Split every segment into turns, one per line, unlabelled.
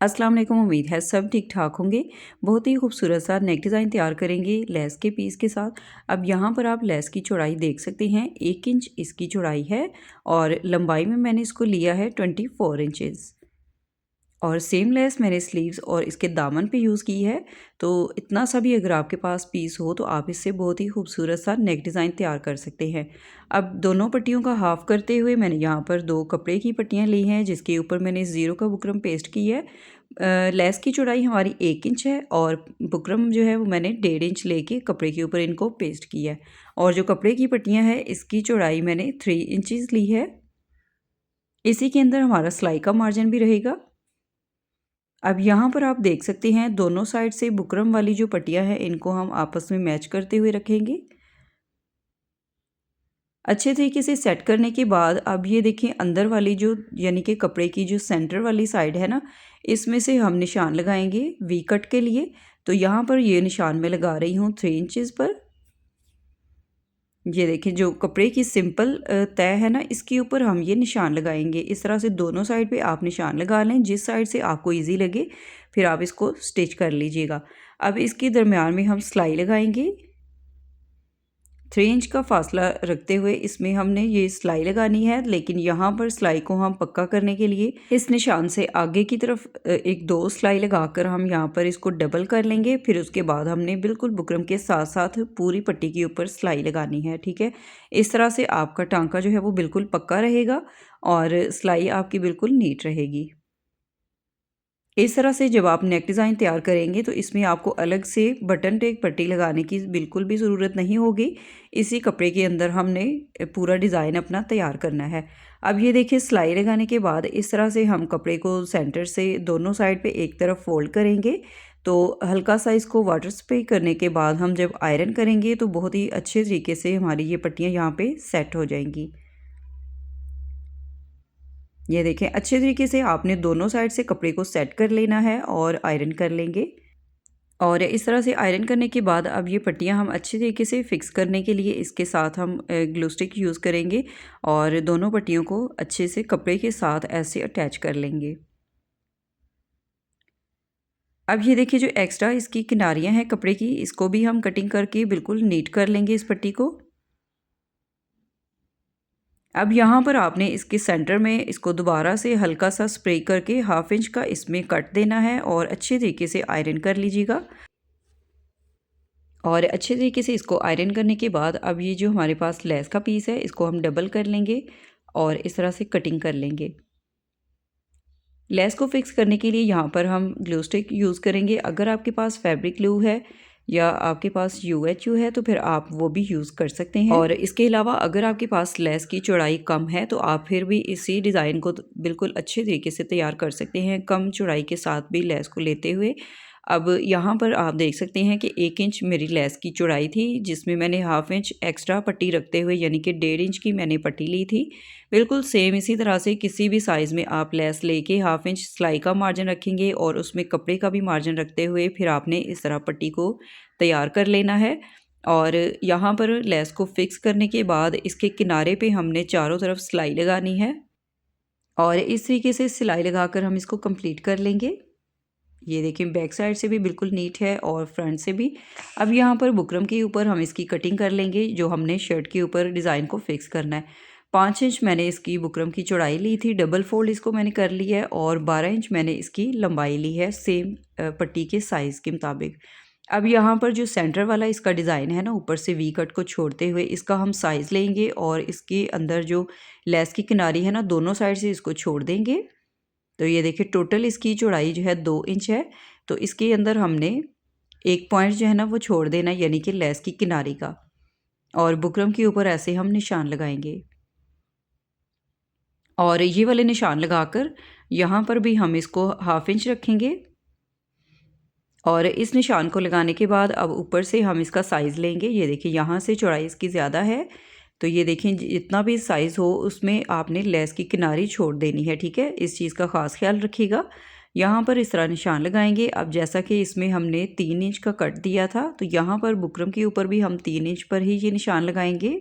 अस्सलाम वालेकुम। उम्मीद है सब ठीक ठाक होंगे। बहुत ही खूबसूरत सा नेक डिज़ाइन तैयार करेंगे लेस के पीस के साथ। अब यहाँ पर आप लेस की चौड़ाई देख सकते हैं, 1 इंच इसकी चौड़ाई है और लंबाई में मैंने इसको लिया है 24 इंचेस। और सेम लेस मैंने स्लीव्स और इसके दामन पे यूज़ की है। तो इतना सा भी अगर आपके पास पीस हो तो आप इससे बहुत ही खूबसूरत सा नेक डिज़ाइन तैयार कर सकते हैं। अब दोनों पट्टियों का हाफ़ करते हुए मैंने यहाँ पर 2 कपड़े की पट्टियाँ ली हैं, जिसके ऊपर मैंने ज़ीरो का बुकरम पेस्ट की है। लेस की चौड़ाई हमारी 1 इंच है और बुकरम जो है वो मैंने 1.5 इंच लेके कपड़े के ऊपर इनको पेस्ट किया है। और जो कपड़े की पट्टियाँ हैं इसकी चौड़ाई मैंने 3 इंचेस ली है। इसी के अंदर हमारा सिलाई का मार्जिन भी रहेगा। अब यहाँ पर आप देख सकते हैं दोनों साइड से बुकरम वाली जो पट्टियाँ हैं इनको हम आपस में मैच करते हुए रखेंगे। अच्छे तरीके से सेट करने के बाद अब ये देखें अंदर वाली जो यानी कि कपड़े की जो सेंटर वाली साइड है ना, इसमें से हम निशान लगाएंगे वी कट के लिए। तो यहाँ पर ये निशान मैं लगा रही हूँ 3 इंचेस पर। ये देखें जो कपड़े की सिंपल तय है ना, इसके ऊपर हम ये निशान लगाएंगे। इस तरह से दोनों साइड पे आप निशान लगा लें, जिस साइड से आपको इजी लगे फिर आप इसको स्टिच कर लीजिएगा। अब इसके दरमियान में हम सिलाई लगाएंगे। 3 इंच का फासला रखते हुए इसमें हमने ये सिलाई लगानी है, लेकिन यहाँ पर सिलाई को हम पक्का करने के लिए इस निशान से आगे की तरफ एक 2 सिलाई लगाकर हम यहाँ पर इसको डबल कर लेंगे। फिर उसके बाद हमने बिल्कुल बुकरम के साथ साथ पूरी पट्टी के ऊपर सिलाई लगानी है, ठीक है। इस तरह से आपका टांका जो है वो बिल्कुल पक्का रहेगा और सिलाई आपकी बिल्कुल नीट रहेगी। इस तरह से जब आप नेक डिज़ाइन तैयार करेंगे तो इसमें आपको अलग से बटन टेक पट्टी लगाने की बिल्कुल भी ज़रूरत नहीं होगी। इसी कपड़े के अंदर हमने पूरा डिज़ाइन अपना तैयार करना है। अब ये देखिए सिलाई लगाने के बाद इस तरह से हम कपड़े को सेंटर से दोनों साइड पे एक तरफ फोल्ड करेंगे। तो हल्का सा इसको वाटर स्प्रे करने के बाद हम जब आयरन करेंगे तो बहुत ही अच्छे तरीके से हमारी ये पट्टियाँ यहाँ पर सेट हो जाएंगी। ये देखें अच्छे तरीके से आपने दोनों साइड से कपड़े को सेट कर लेना है और आयरन कर लेंगे। और इस तरह से आयरन करने के बाद अब ये पट्टियाँ हम अच्छे तरीके से फिक्स करने के लिए इसके साथ हम ग्लू स्टिक यूज़ करेंगे और दोनों पट्टियों को अच्छे से कपड़े के साथ ऐसे अटैच कर लेंगे। अब ये देखिए जो एक्स्ट्रा इसकी किनारियाँ हैं कपड़े की, इसको भी हम कटिंग करके बिल्कुल नीट कर लेंगे इस पट्टी को। अब यहाँ पर आपने इसके सेंटर में इसको दोबारा से हल्का सा स्प्रे करके 1/2 इंच का इसमें कट देना है और अच्छे तरीके से आयरन कर लीजिएगा। और अच्छे तरीके से इसको आयरन करने के बाद अब ये जो हमारे पास लेस का पीस है इसको हम डबल कर लेंगे और इस तरह से कटिंग कर लेंगे। लेस को फिक्स करने के लिए यहाँ पर हम ग्लू स्टिक यूज़ करेंगे। अगर आपके पास फैब्रिक ग्लू है या आपके पास UHU है तो फिर आप वो भी यूज़ कर सकते हैं। और इसके अलावा अगर आपके पास लेस की चौड़ाई कम है तो आप फिर भी इसी डिज़ाइन को बिल्कुल अच्छे तरीके से तैयार कर सकते हैं, कम चौड़ाई के साथ भी लेस को लेते हुए। अब यहाँ पर आप देख सकते हैं कि 1 इंच मेरी लेस की चौड़ाई थी, जिसमें मैंने 1/2 इंच एक्स्ट्रा पट्टी रखते हुए यानी कि 1.5 इंच की मैंने पट्टी ली थी। बिल्कुल सेम इसी तरह से किसी भी साइज़ में आप लेस लेके 1/2 इंच सिलाई का मार्जिन रखेंगे और उसमें कपड़े का भी मार्जिन रखते हुए फिर आपने इस तरह पट्टी को तैयार कर लेना है। और यहाँ पर लेस को फिक्स करने के बाद इसके किनारे पे हमने चारों तरफ सिलाई लगानी है और इस तरीके से सिलाई लगाकर हम इसको कंप्लीट कर लेंगे। ये देखिए बैक साइड से भी बिल्कुल नीट है और फ्रंट से भी। अब यहाँ पर बुकरम के ऊपर हम इसकी कटिंग कर लेंगे, जो हमने शर्ट के ऊपर डिज़ाइन को फिक्स करना है। 5 इंच मैंने इसकी बुकरम की चौड़ाई ली थी, डबल फोल्ड इसको मैंने कर लिया है और 12 इंच मैंने इसकी लंबाई ली है सेम पट्टी के साइज़ के मुताबिक। अब यहाँ पर जो सेंटर वाला इसका डिज़ाइन है ना, ऊपर से वी कट को छोड़ते हुए इसका हम साइज़ लेंगे और इसके अंदर जो लेस की किनारी है ना, दोनों साइड से इसको छोड़ देंगे। तो ये देखिए टोटल इसकी चौड़ाई जो है 2 इंच है। तो इसके अंदर हमने एक पॉइंट जो है ना वो छोड़ देना, यानी कि लेस की किनारी का, और बुकरम के ऊपर ऐसे हम निशान लगाएंगे। और ये वाले निशान लगाकर यहाँ पर भी हम इसको 1/2 इंच रखेंगे। और इस निशान को लगाने के बाद अब ऊपर से हम इसका साइज़ लेंगे। ये देखिए यहाँ से चौड़ाई इसकी ज़्यादा है, तो ये देखें जितना भी साइज़ हो उसमें आपने लेस की किनारी छोड़ देनी है, ठीक है। इस चीज़ का ख़ास ख्याल रखिएगा। यहाँ पर इस तरह निशान लगाएंगे। अब जैसा कि इसमें हमने 3 इंच का कट दिया था, तो यहाँ पर बुकरम के ऊपर भी हम 3 इंच पर ही ये निशान लगाएंगे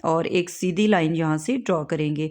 और एक सीधी लाइन यहाँ से ड्रॉ करेंगे।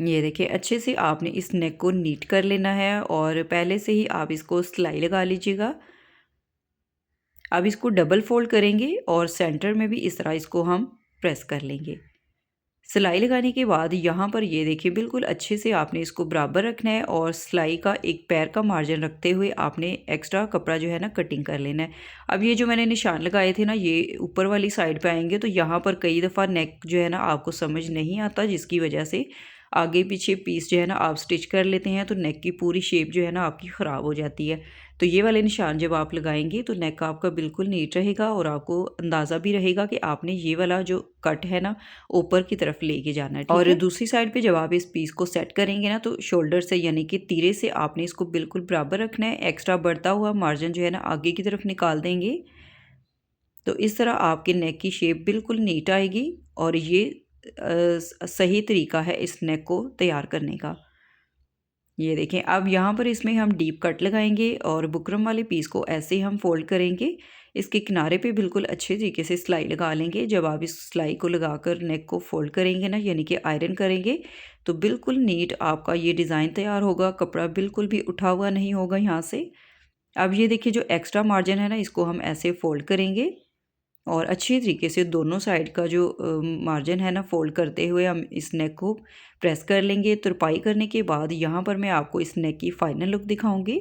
ये देखिए अच्छे से आपने इस नेक को नीट कर लेना है और पहले से ही आप इसको सिलाई लगा लीजिएगा। अब इसको डबल फोल्ड करेंगे और सेंटर में भी इस तरह इसको हम प्रेस कर लेंगे। सिलाई लगाने के बाद यहाँ पर ये देखिए बिल्कुल अच्छे से आपने इसको बराबर रखना है और सिलाई का एक पैर का मार्जिन रखते हुए आपने एक्स्ट्रा कपड़ा जो है ना कटिंग कर लेना है। अब ये जो मैंने निशान लगाए थे ना, ये ऊपर वाली साइड पे आएंगे तो यहाँ पर कई दफ़ा नेक जो है ना आपको समझ नहीं आता, जिसकी वजह से आगे पीछे पीस जो है ना आप स्टिच कर लेते हैं तो नेक की पूरी शेप जो है ना आपकी ख़राब हो जाती है। तो ये वाले निशान जब आप लगाएंगे तो नेक आपका बिल्कुल नीट रहेगा और आपको अंदाज़ा भी रहेगा कि आपने ये वाला जो कट है ना ऊपर की तरफ लेके जाना है। और दूसरी साइड पे जब आप इस पीस को सेट करेंगे ना तो शोल्डर से यानी कि तीरे से आपने इसको बिल्कुल बराबर रखना है। एक्स्ट्रा बढ़ता हुआ मार्जिन जो है ना आगे की तरफ निकाल देंगे तो इस तरह आपके नेक की शेप बिल्कुल नीट आएगी और ये सही तरीका है इस नेक को तैयार करने का। ये देखें अब यहाँ पर इसमें हम डीप कट लगाएंगे और बुकरम वाले पीस को ऐसे ही हम फोल्ड करेंगे। इसके किनारे पे बिल्कुल अच्छे तरीके से सिलाई लगा लेंगे। जब आप इस सिलाई को लगाकर नेक को फोल्ड करेंगे ना, यानी कि आयरन करेंगे, तो बिल्कुल नीट आपका ये डिज़ाइन तैयार होगा। कपड़ा बिल्कुल भी उठा हुआ नहीं होगा यहाँ से। अब ये देखिए जो एक्स्ट्रा मार्जिन है ना, इसको हम ऐसे फोल्ड करेंगे और अच्छी तरीके से दोनों साइड का जो मार्जिन है ना फोल्ड करते हुए हम इस नेक को प्रेस कर लेंगे। तुरपाई करने के बाद यहाँ पर मैं आपको इस नेक की फ़ाइनल लुक दिखाऊंगी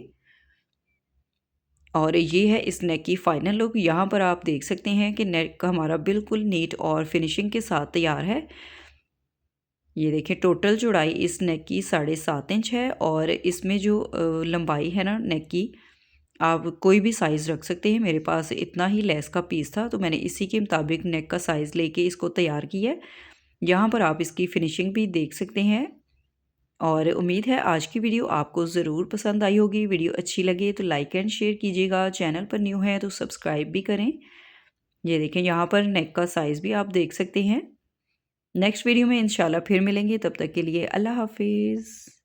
और ये है इस नेक की फ़ाइनल लुक। यहाँ पर आप देख सकते हैं कि नेक हमारा बिल्कुल नीट और फिनिशिंग के साथ तैयार है। ये देखिए टोटल चौड़ाई इस नेक की 7.5 इंच है और इसमें जो लंबाई है ना नेक की, आप कोई भी साइज़ रख सकते हैं। मेरे पास इतना ही लेस का पीस था तो मैंने इसी के मुताबिक नेक का साइज़ लेके इसको तैयार किया है। यहाँ पर आप इसकी फिनिशिंग भी देख सकते हैं और उम्मीद है आज की वीडियो आपको ज़रूर पसंद आई होगी। वीडियो अच्छी लगे तो लाइक एंड शेयर कीजिएगा। चैनल पर न्यू है तो सब्सक्राइब भी करें। ये देखें यहाँ पर नेक का साइज़ भी आप देख सकते हैं। नेक्स्ट वीडियो में इंशाल्लाह फिर मिलेंगे, तब तक के लिए अल्लाह हाफिज़।